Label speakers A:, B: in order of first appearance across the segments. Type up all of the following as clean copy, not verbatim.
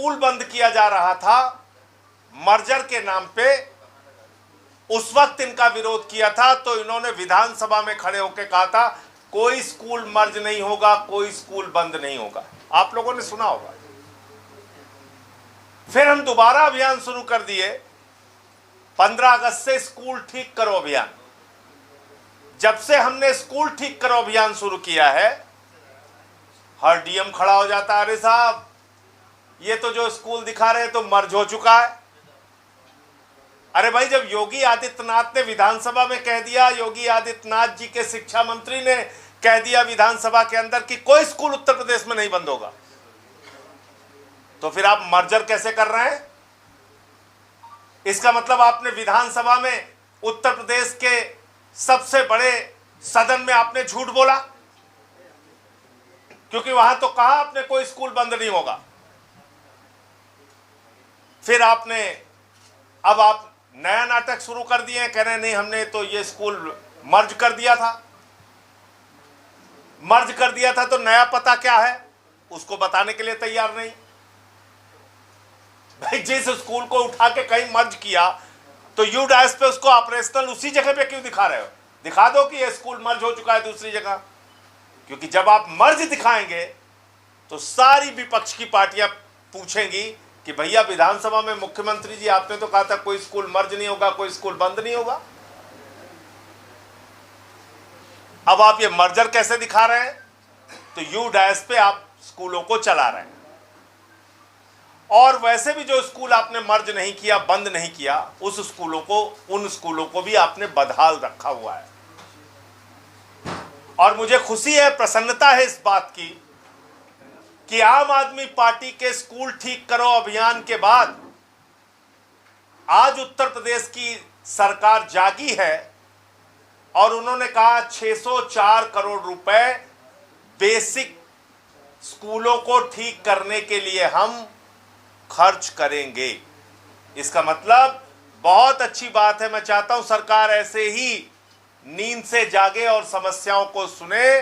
A: School बंद किया जा रहा था मर्जर के नाम पे, उस वक्त इनका विरोध किया था तो इन्होंने विधानसभा में खड़े होकर कहा था कोई स्कूल मर्ज नहीं होगा, कोई स्कूल बंद नहीं होगा। आप लोगों ने सुना होगा। फिर हम दोबारा अभियान शुरू कर दिए 15 अगस्त से स्कूल ठीक करो अभियान। जब से हमने स्कूल ठीक करो अभियान शुरू किया है, हर डीएम खड़ा हो जाता है, अरे साहब ये तो जो स्कूल दिखा रहे हैं तो मर्ज हो चुका है। अरे भाई, जब योगी आदित्यनाथ ने विधानसभा में कह दिया, योगी आदित्यनाथ जी के शिक्षा मंत्री ने कह दिया विधानसभा के अंदर कि कोई स्कूल उत्तर प्रदेश में नहीं बंद होगा, तो फिर आप मर्जर कैसे कर रहे हैं? इसका मतलब आपने विधानसभा में उत्तर प्रदेश के सबसे बड़े सदन में आपने झूठ बोला, क्योंकि वहां तो कहा आपने कोई स्कूल बंद नहीं होगा। फिर आपने अब आप नया नाटक शुरू कर दिए हैं, कह रहे हैं नहीं हमने तो ये स्कूल मर्ज कर दिया था। मर्ज कर दिया था तो नया पता क्या है उसको बताने के लिए तैयार नहीं। भाई, जिस स्कूल को उठा के कहीं मर्ज किया तो यूडाइस पे उसको ऑपरेशनल उसी जगह पे क्यों दिखा रहे हो? दिखा दो कि ये स्कूल मर्ज हो चुका है दूसरी जगह, क्योंकि जब आप मर्ज दिखाएंगे तो सारी विपक्ष की पार्टियां पूछेंगी कि भैया विधानसभा में मुख्यमंत्री जी आपने तो कहा था कोई स्कूल मर्ज नहीं होगा, कोई स्कूल बंद नहीं होगा। अब आप ये मर्जर कैसे दिखा रहे हैं? तो यूडाइस पे आप स्कूलों को चला रहे हैं, और वैसे भी जो स्कूल आपने मर्ज नहीं किया, बंद नहीं किया, उन स्कूलों को भी आपने बदहाल रखा हुआ है। और मुझे खुशी है, प्रसन्नता है इस बात की कि आम आदमी पार्टी के स्कूल ठीक करो अभियान के बाद आज उत्तर प्रदेश की सरकार जागी है और उन्होंने कहा 604 करोड़ रुपए बेसिक स्कूलों को ठीक करने के लिए हम खर्च करेंगे। इसका मतलब बहुत अच्छी बात है। मैं चाहता हूं सरकार ऐसे ही नींद से जागे और समस्याओं को सुने।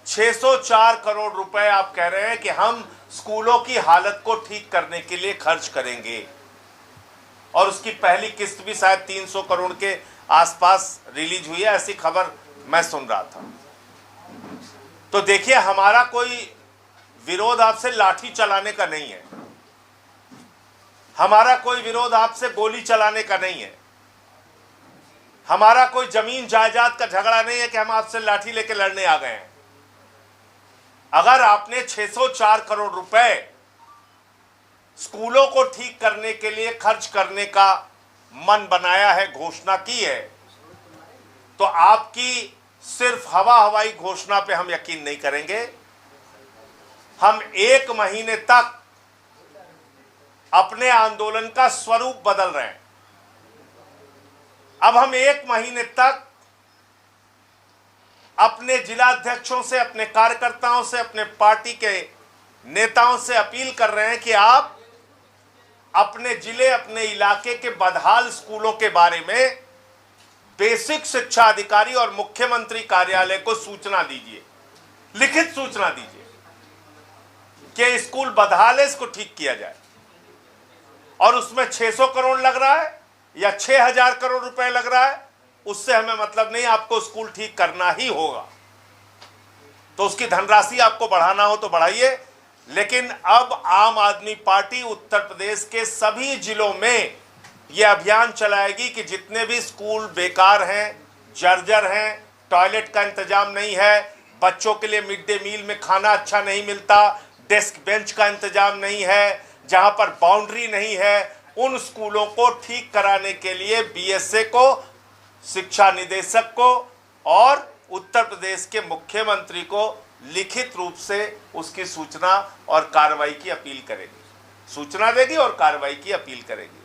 A: 604 करोड़ रुपए आप कह रहे हैं कि हम स्कूलों की हालत को ठीक करने के लिए खर्च करेंगे, और उसकी पहली किस्त भी शायद 300 करोड़ के आसपास रिलीज हुई है, ऐसी खबर मैं सुन रहा था। तो देखिए, हमारा कोई विरोध आपसे लाठी चलाने का नहीं है, हमारा कोई विरोध आपसे गोली चलाने का नहीं है, हमारा कोई जमीन जायदाद का झगड़ा नहीं है कि हम आपसे लाठी लेके लड़ने आ गए हैं। अगर आपने 604 करोड़ रुपए स्कूलों को ठीक करने के लिए खर्च करने का मन बनाया है, घोषणा की है, तो आपकी सिर्फ हवाई घोषणा पे हम यकीन नहीं करेंगे। हम 1 महीने तक अपने आंदोलन का स्वरूप बदल रहे हैं। अब हम 1 महीने तक अपने जिलाध्यक्षों से, अपने कार्यकर्ताओं से, अपने पार्टी के नेताओं से अपील कर रहे हैं कि आप अपने जिले, अपने इलाके के बदहाल स्कूलों के बारे में बेसिक शिक्षा अधिकारी और मुख्यमंत्री कार्यालय को सूचना दीजिए, लिखित सूचना दीजिए कि स्कूल बदहाल है, इसको ठीक किया जाए। और उसमें 600 करोड़ लग रहा है या 6000 करोड़ रुपए लग रहा है, उससे हमें मतलब नहीं, आपको स्कूल ठीक करना ही होगा। तो उसकी धनराशि आपको बढ़ाना हो तो बढ़ाइए, लेकिन अब आम आदमी पार्टी उत्तर प्रदेश के सभी जिलों में यह अभियान चलाएगी कि जितने भी स्कूल बेकार हैं, जर्जर हैं, टॉयलेट का इंतजाम नहीं है, बच्चों के लिए मिड डे मील में खाना अच्छा नहीं मिलता, डेस्क बेंच का इंतजाम नहीं है, जहां पर बाउंड्री नहीं है, उन स्कूलों को ठीक कराने के लिए बीएसए को, शिक्षा निदेशक को और उत्तर प्रदेश के मुख्यमंत्री को लिखित रूप से उसकी सूचना और कार्रवाई की अपील करेगी। सूचना देगी और कार्रवाई की अपील करेगी।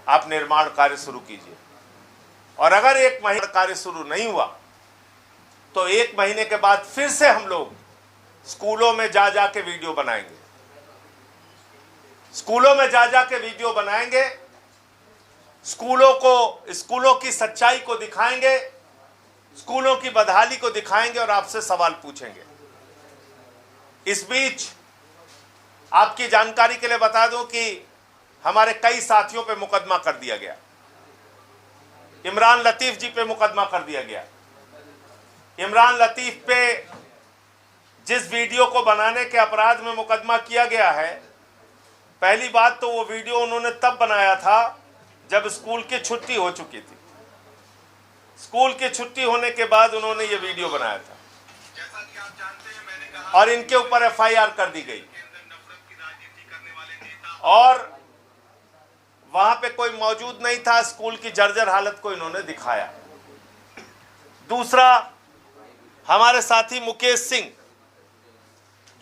A: आप निर्माण कार्य शुरू कीजिए, और अगर 1 महीने कार्य शुरू नहीं हुआ तो 1 महीने के बाद फिर से हम लोग स्कूलों में जा के वीडियो बनाएंगे, स्कूलों में जा के वीडियो बनाएंगे, स्कूलों की सच्चाई को दिखाएंगे, स्कूलों की बदहाली को दिखाएंगे और आपसे सवाल पूछेंगे। इस बीच आपकी जानकारी के लिए बता दूं कि हमारे कई साथियों पे मुकदमा कर दिया गया। इमरान लतीफ जी पे मुकदमा कर दिया गया। इमरान लतीफ पे जिस वीडियो को बनाने के अपराध में मुकदमा किया गया है, पहली बात तो वो वीडियो उन्होंने तब बनाया था जब स्कूल की छुट्टी हो चुकी थी। स्कूल की छुट्टी होने के बाद उन्होंने ये वीडियो बनाया था। जैसा कि आप जानते हैं, मैंने कहा और इनके ऊपर एफआईआर कर दी गई और वहां पे कोई मौजूद नहीं था। स्कूल की जर्जर हालत को इन्होंने दिखाया। दूसरा, हमारे साथी मुकेश सिंह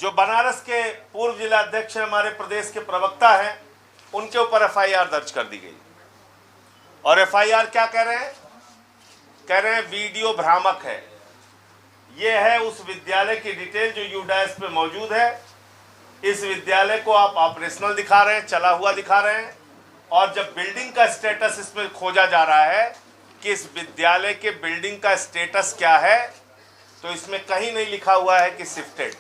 A: जो बनारस के पूर्व जिला अध्यक्ष हैं, हमारे प्रदेश के प्रवक्ता हैं, उनके ऊपर एफआईआर दर्ज कर दी गई। और एफआईआर क्या कह रहे हैं? कह रहे हैं वीडियो भ्रामक है। यह है उस विद्यालय की डिटेल जो यूडाइस पे मौजूद है। इस विद्यालय को आप ऑपरेशनल दिखा रहे हैं, चला हुआ दिखा रहे हैं, और जब बिल्डिंग का स्टेटस इसमें खोजा जा रहा है कि इस विद्यालय के बिल्डिंग का स्टेटस क्या है, तो इसमें कहीं नहीं लिखा हुआ है कि शिफ्टेड।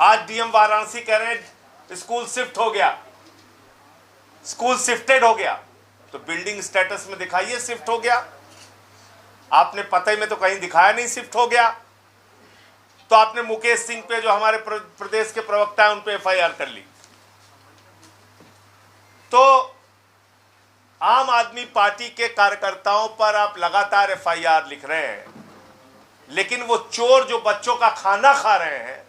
A: आज डीएम वाराणसी कह रहे हैं स्कूल शिफ्ट हो गया, स्कूल शिफ्टेड हो गया। तो बिल्डिंग स्टेटस में दिखाइए शिफ्ट हो गया। आपने पते में तो कहीं दिखाया नहीं शिफ्ट हो गया। तो आपने मुकेश सिंह पे, जो हमारे प्रदेश के प्रवक्ता हैं, उन पे एफआईआर कर ली। तो आम आदमी पार्टी के कार्यकर्ताओं पर आप लगातार एफआईआर लिख रहे हैं, लेकिन वो चोर जो बच्चों का खाना खा रहे हैं,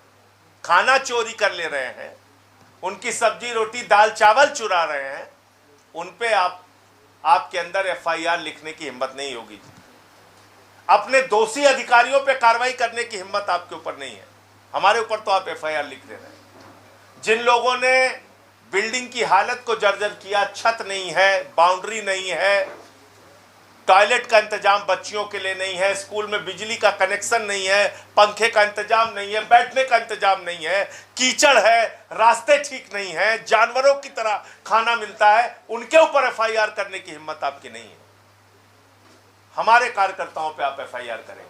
A: खाना चोरी कर ले रहे हैं, उनकी सब्जी रोटी दाल चावल चुरा रहे हैं, उन पे आपके अंदर एफआईआर लिखने की हिम्मत नहीं होगी। अपने दोषी अधिकारियों पे कार्रवाई करने की हिम्मत आपके ऊपर नहीं है। हमारे ऊपर तो आप एफआईआर लिख दे रहे हैं। जिन लोगों ने बिल्डिंग की हालत को जर्जर किया, छत नहीं है, बाउंड्री नहीं है, टॉयलेट का इंतजाम बच्चियों के लिए नहीं है, स्कूल में बिजली का कनेक्शन नहीं है, पंखे का इंतजाम नहीं है, बैठने का इंतजाम नहीं है, कीचड़ है, रास्ते ठीक नहीं है, जानवरों की तरह खाना मिलता है, उनके ऊपर एफआईआर करने की हिम्मत आपकी नहीं है। हमारे कार्यकर्ताओं पे आप एफआईआर करेंगे।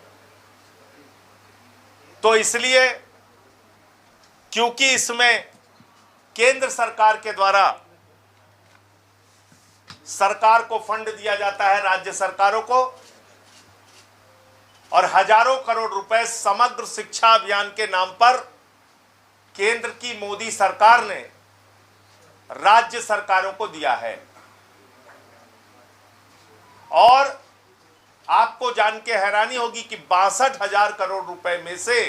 A: तो इसलिए, क्योंकि इसमें केंद्र सरकार के द्वारा सरकार को फंड दिया जाता है, राज्य सरकारों को, और हजारों करोड़ रुपए समग्र शिक्षा अभियान के नाम पर केंद्र की मोदी सरकार ने राज्य सरकारों को दिया है। और आपको जान के हैरानी होगी कि 62,000 करोड़ रुपए में से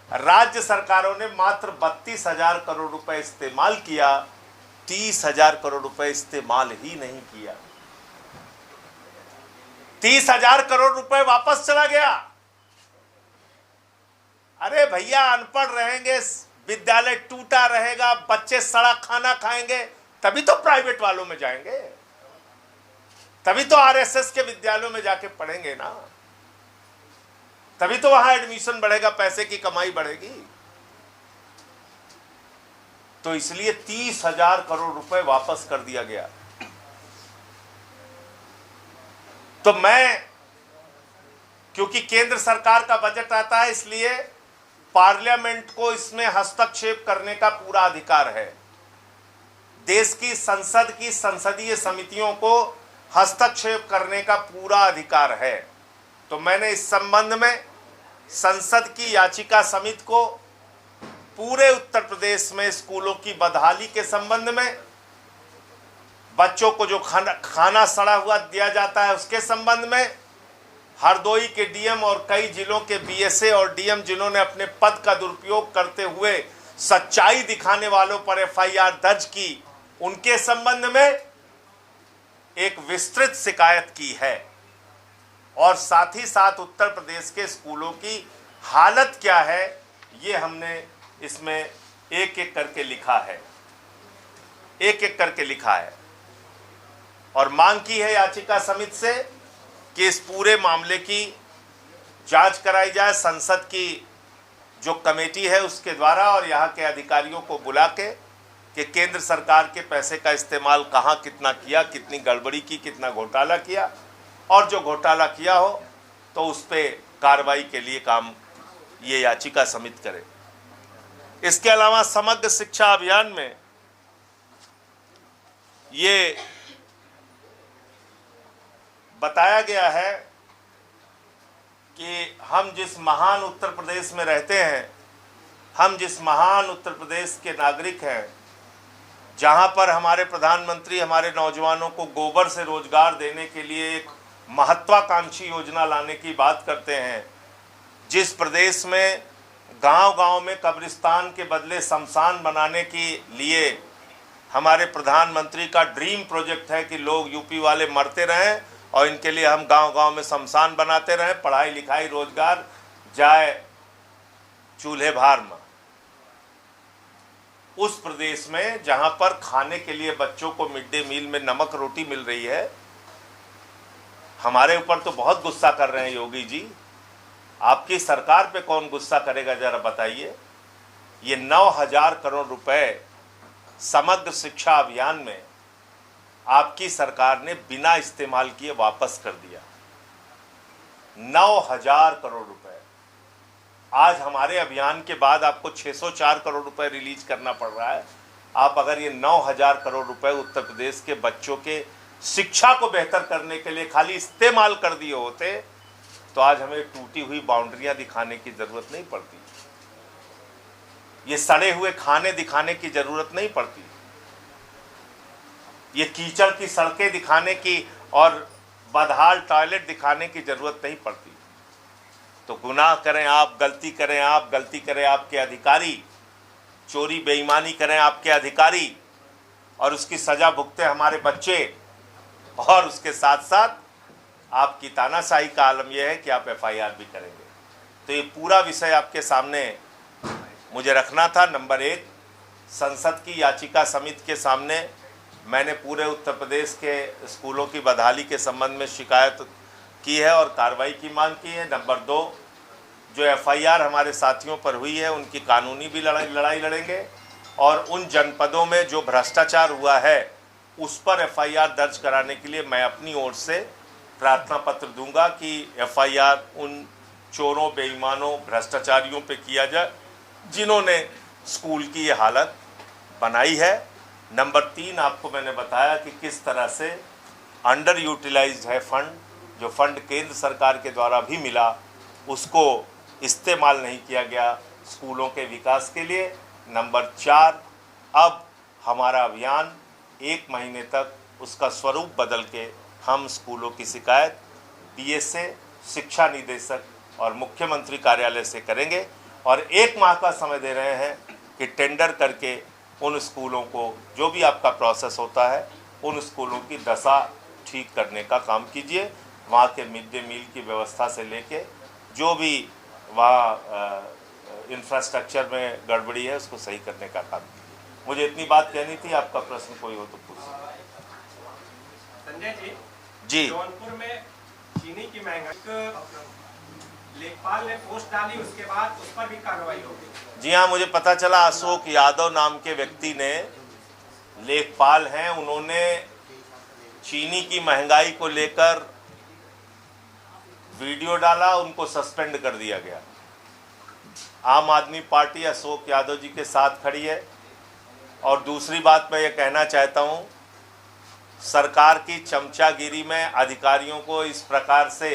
A: राज्य सरकारों ने मात्र 32,000 करोड़ रुपए इस्तेमाल किया, 30,000 करोड़ रुपए इस्तेमाल ही नहीं किया। 30,000 करोड़ रुपए वापस चला गया। अरे भैया, अनपढ़ रहेंगे, विद्यालय टूटा रहेगा, बच्चे सड़ा खाना खाएंगे, तभी तो प्राइवेट वालों में जाएंगे, तभी तो आरएसएस के विद्यालयों में जाके पढ़ेंगे ना, तभी तो वहां एडमिशन बढ़ेगा, पैसे की कमाई बढ़ेगी। तो इसलिए 30,000 करोड़ रुपए वापस कर दिया गया। तो मैं, क्योंकि केंद्र सरकार का बजट आता है, इसलिए पार्लियामेंट को इसमें हस्तक्षेप करने का पूरा अधिकार है। देश की संसद की संसदीय समितियों को हस्तक्षेप करने का पूरा अधिकार है। तो मैंने इस संबंध में संसद की याचिका समिति को पूरे उत्तर प्रदेश में स्कूलों की बदहाली के संबंध में, बच्चों को जो खाना सड़ा हुआ दिया जाता है उसके संबंध में, हरदोई के डीएम और कई जिलों के बीएसए और डीएम जिन्होंने अपने पद का दुरुपयोग करते हुए सच्चाई दिखाने वालों पर एफआईआर दर्ज की, उनके संबंध में एक विस्तृत शिकायत की है। और साथ ही साथ उत्तर प्रदेश के स्कूलों की हालत क्या है, ये हमने इसमें एक एक करके लिखा है, एक एक करके लिखा है। और मांग की है याचिका समिति से कि इस पूरे मामले की जांच कराई जाए संसद की जो कमेटी है उसके द्वारा, और यहाँ के अधिकारियों को बुला के कि केंद्र सरकार के पैसे का इस्तेमाल कहाँ कितना किया, कितनी गड़बड़ी की, कितना घोटाला किया, और जो घोटाला किया हो तो उस पर कार्रवाई के लिए काम ये याचिका समिति करे। इसके अलावा समग्र शिक्षा अभियान में ये बताया गया है कि हम जिस महान उत्तर प्रदेश में रहते हैं, हम जिस महान उत्तर प्रदेश के नागरिक हैं, जहां पर हमारे प्रधानमंत्री हमारे नौजवानों को गोबर से रोजगार देने के लिए एक महत्वाकांक्षी योजना लाने की बात करते हैं, जिस प्रदेश में गांव-गांव में कब्रिस्तान के बदले शमशान बनाने के लिए हमारे प्रधानमंत्री का ड्रीम प्रोजेक्ट है कि लोग यूपी वाले मरते रहें और इनके लिए हम गांव-गांव में शमशान बनाते रहें, पढ़ाई लिखाई रोजगार जाए चूल्हे भार में। उस प्रदेश में जहां पर खाने के लिए बच्चों को मिड डे मील में नमक रोटी मिल रही है, हमारे ऊपर तो बहुत गुस्सा कर रहे हैं योगी जी, आपकी सरकार पे कौन गुस्सा करेगा जरा बताइए। ये 9,000 करोड़ रुपए समग्र शिक्षा अभियान में आपकी सरकार ने बिना इस्तेमाल किए वापस कर दिया। 9,000 करोड़ रुपए। आज हमारे अभियान के बाद आपको 604 करोड़ रुपए रिलीज करना पड़ रहा है। आप अगर ये 9,000 करोड़ रुपए उत्तर प्रदेश के बच्चों के शिक्षा को बेहतर करने के लिए खाली इस्तेमाल कर दिए होते तो आज हमें टूटी हुई बाउंड्रियां दिखाने की जरूरत नहीं पड़ती, ये सड़े हुए खाने दिखाने की जरूरत नहीं पड़ती, ये कीचड़ की सड़कें दिखाने की और बदहाल टॉयलेट दिखाने की जरूरत नहीं पड़ती। तो गुनाह करें आप, गलती करें आप, गलती करें आपके अधिकारी, चोरी बेईमानी करें आपके अधिकारी और उसकी सजा भुगते हमारे बच्चे, और उसके साथ साथ आपकी तानाशाही का आलम यह है कि आप एफआईआर भी करेंगे। तो ये पूरा विषय आपके सामने मुझे रखना था। नंबर 1, संसद की याचिका समिति के सामने मैंने पूरे उत्तर प्रदेश के स्कूलों की बदहाली के संबंध में शिकायत की है और कार्रवाई की मांग की है। नंबर 2, जो एफआईआर हमारे साथियों पर हुई है उनकी कानूनी भी लड़ाई लड़ेंगे और उन जनपदों में जो भ्रष्टाचार हुआ है उस पर एफआईआर दर्ज कराने के लिए मैं अपनी ओर से प्रार्थना पत्र दूंगा कि एफआईआर उन चोरों, बेईमानों, भ्रष्टाचारियों पे किया जाए जिन्होंने स्कूल की ये हालत बनाई है। नंबर 3, आपको मैंने बताया कि किस तरह से अंडर यूटिलाइज्ड है फंड, जो फंड केंद्र सरकार के द्वारा भी मिला उसको इस्तेमाल नहीं किया गया स्कूलों के विकास के लिए। नंबर 4, अब हमारा अभियान 1 महीने तक उसका स्वरूप बदल के हम स्कूलों की शिकायत डीएसए, शिक्षा निदेशक और मुख्यमंत्री कार्यालय से करेंगे और 1 माह का समय दे रहे हैं कि टेंडर करके उन स्कूलों को, जो भी आपका प्रोसेस होता है, उन स्कूलों की दशा ठीक करने का काम कीजिए। वहाँ के मिड डे मील की व्यवस्था से लेके जो भी वहाँ इंफ्रास्ट्रक्चर में गड़बड़ी है उसको सही करने का काम कीजिए। मुझे इतनी बात कहनी थी, आपका प्रश्न कोई हो तो पूछिए।
B: संजय
A: जी,
B: जौनपुर में चीनी की महंगाई, लेखपाल ने पोस्ट डाली, उसके बाद उस पर भी कार्रवाई होगी।
A: जी हाँ, मुझे पता चला अशोक यादव नाम के व्यक्ति ने, लेखपाल हैं, उन्होंने चीनी की महंगाई को लेकर वीडियो डाला, उनको सस्पेंड कर दिया गया। आम आदमी पार्टी अशोक यादव जी के साथ खड़ी है। और दूसरी बात मैं ये कहना चाहता हूँ, सरकार की चमचागिरी में अधिकारियों को इस प्रकार से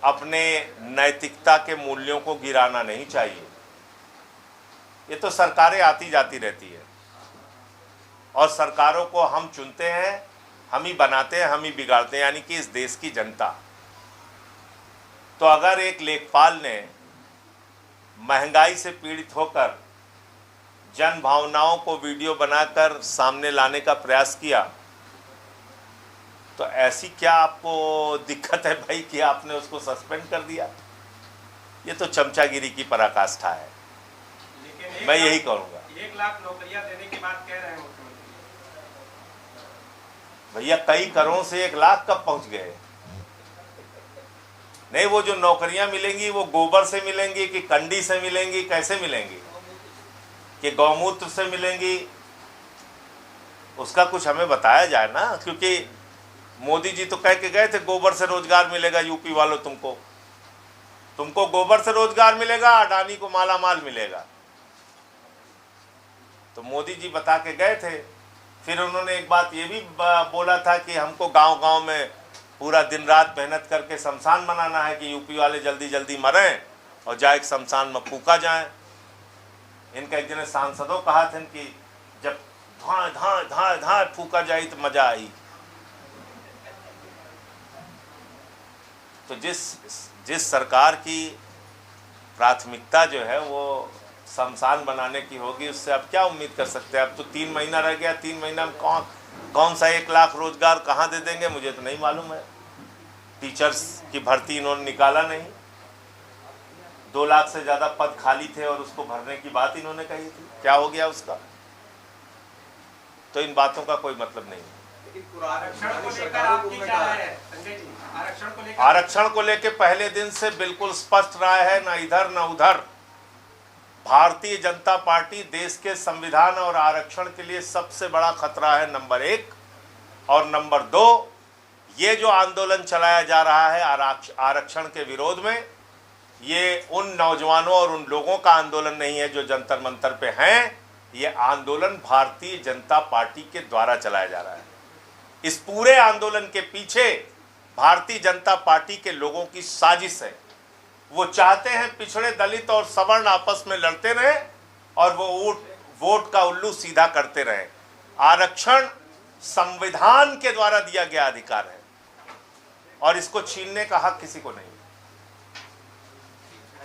A: अपने नैतिकता के मूल्यों को गिराना नहीं चाहिए। ये तो सरकारें आती जाती रहती है और सरकारों को हम चुनते हैं, हम ही बनाते हैं, हम ही बिगाड़ते हैं, यानी कि इस देश की जनता। तो अगर एक लेखपाल ने महंगाई से पीड़ित होकर जन भावनाओं को वीडियो बनाकर सामने लाने का प्रयास किया, तो ऐसी क्या आपको दिक्कत है भाई कि आपने उसको सस्पेंड कर दिया? ये तो चमचागिरी की पराकाष्ठा है।
B: लेकिन
A: मैं यही कहूँगा।
B: 1 लाख नौकरियां देने की बात कह रहे हैं मुख्यमंत्री।
A: भैया कई करोड़ से 1 लाख कब पहुंच गए? नहीं, वो जो नौकरियां मिलेंगी वो गोबर से मिलेंगी कि कंडी से मिलेंगी, कैसे मिलेंगी, कि गौमूत्र से मिलेंगी? उसका कुछ हमें बताया जाए ना, क्योंकि मोदी जी तो कह के गए थे गोबर से रोजगार मिलेगा यूपी वालों तुमको। तुमको गोबर से रोजगार मिलेगा, अडानी को माला माल मिलेगा। तो मोदी जी बता के गए थे। फिर उन्होंने एक बात ये भी बोला था कि हमको गांव-गांव में पूरा दिन रात मेहनत करके शमशान बनाना है कि यूपी वाले जल्दी जल्दी मरें और जाए शमशान में फूका जाए। इनका एक जने सांसदों कहा थे कि जब धाए धाए धाए धाए फूका जाए तो मजा आई। तो जिस सरकार की प्राथमिकता जो है वो शमशान बनाने की होगी, उससे आप क्या उम्मीद कर सकते हैं। अब तो 3 महीना रह गया, 3 महीना में कौन सा 1 लाख रोजगार कहाँ दे देंगे मुझे तो नहीं मालूम है। टीचर्स की भर्ती इन्होंने निकाला नहीं, 2 लाख से ज़्यादा पद खाली थे और उसको भरने की बात इन्होंने कही थी, क्या हो गया उसका। तो इन बातों का कोई मतलब नहीं है।
B: आरक्षण को लेकर आपकी क्या राय है संजय जी?
A: आरक्षण को लेकर पहले दिन से बिल्कुल स्पष्ट राय है, ना इधर ना उधर। भारतीय जनता पार्टी देश के संविधान और आरक्षण के लिए सबसे बड़ा खतरा है, नंबर 1। और नंबर 2, ये जो आंदोलन चलाया जा रहा है आरक्षण के विरोध में, ये उन नौजवानों और उन लोगों का आंदोलन नहीं है जो जंतर मंतर पे हैं। ये आंदोलन भारतीय जनता पार्टी के द्वारा चलाया जा रहा है। इस पूरे आंदोलन के पीछे भारतीय जनता पार्टी के लोगों की साजिश है। वो चाहते हैं पिछड़े, दलित और सवर्ण आपस में लड़ते रहें और वो वोट का उल्लू सीधा करते रहें। आरक्षण संविधान के द्वारा दिया गया अधिकार है और इसको छीनने का हक किसी को नहीं।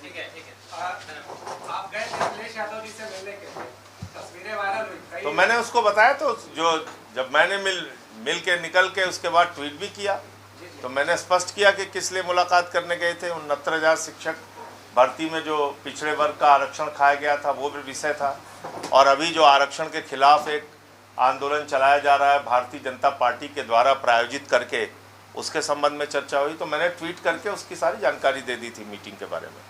B: ठीक है। आप गए थे अखिलेश यादव जी से मिलने के लिए, तस्वीरें वायरल हुई। तो
A: मैंने उसको बताया, तो जब मैंने मिल के निकल के उसके बाद ट्वीट भी किया, तो मैंने स्पष्ट किया कि किस लिए मुलाकात करने गए थे। 69,000 शिक्षक भर्ती में जो पिछड़े वर्ग का आरक्षण खाया गया था वो भी विषय था। और अभी जो आरक्षण के खिलाफ एक आंदोलन चलाया जा रहा है भारतीय जनता पार्टी के द्वारा प्रायोजित करके, उसके संबंध में चर्चा हुई। तो मैंने ट्वीट करके उसकी सारी जानकारी दे दी थी मीटिंग के बारे में।